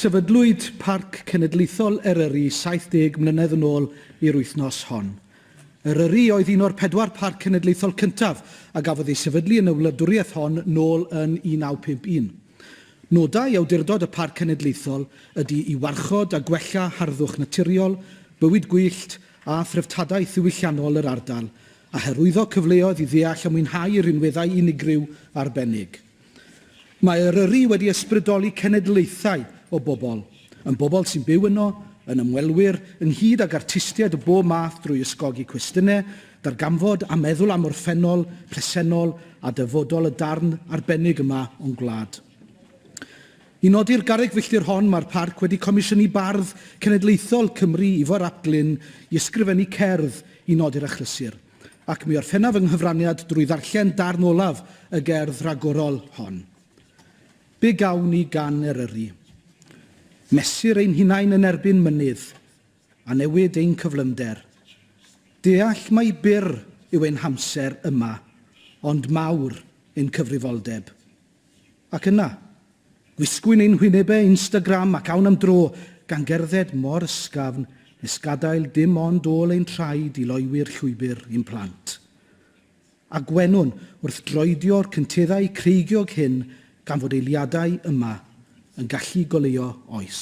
Sefydlwyd Parc Cenedlaethol Eryri 70 mlynedd yn ôl i'r wythnos hon. Eryri oedd un o'r 4 parc cenedlaethol cyntaf a gafodd ei sefydlu yn y wladwriaeth hon nôl yn 1951. Nodau awdurdod y parc cenedlaethol ydy i warchod a gwella harddwch naturiol, bywyd gwyllt a threftadaeth ddiwylliannol yr ardal, a hyrwyddo cyfleoedd i ddeall a mwynhau rinweddau unigryw arbennig. Mae Eryri wedi ysbrydoli cenedlaethau o bobl, yn bobl sy'n byw yno, yn ymwelwyr, ynghyd ag artistiaid o bob math drwy ysgogi cwestiynau, darganfod a meddwl am orffennol, presennol a dyfodol y darn arbennig yma o'n gwlad. I nodi'r garreg filltir hon, mae'r parc wedi comisiynu bardd cenedlaethol Cymru Ifor Aplin i ysgrifennu cerdd i nodi'r achlysur, ac mi orffennaf yng nghyfraniad drwy ddarllen darn olaf y gerdd ragorol hon. Be gawn ni gan Eryri? Mesur ein hunain yn erbyn mynydd, a newid ein cyflymder. Deall mai byr yw ein hamser yma, ond mawr ein cyfrifoldeb. Ac yna, gwisgwyn ein hwynebau Instagram ac awn am dro gan gerdded mor ysgafn nes gadael dim ond ôl ein traed i loiwyr llwybr i'n plant. A gwenwn wrth droedio'r cynteddau creigiog hyn gan fod eiliadau yma yn gallu goleuo oes.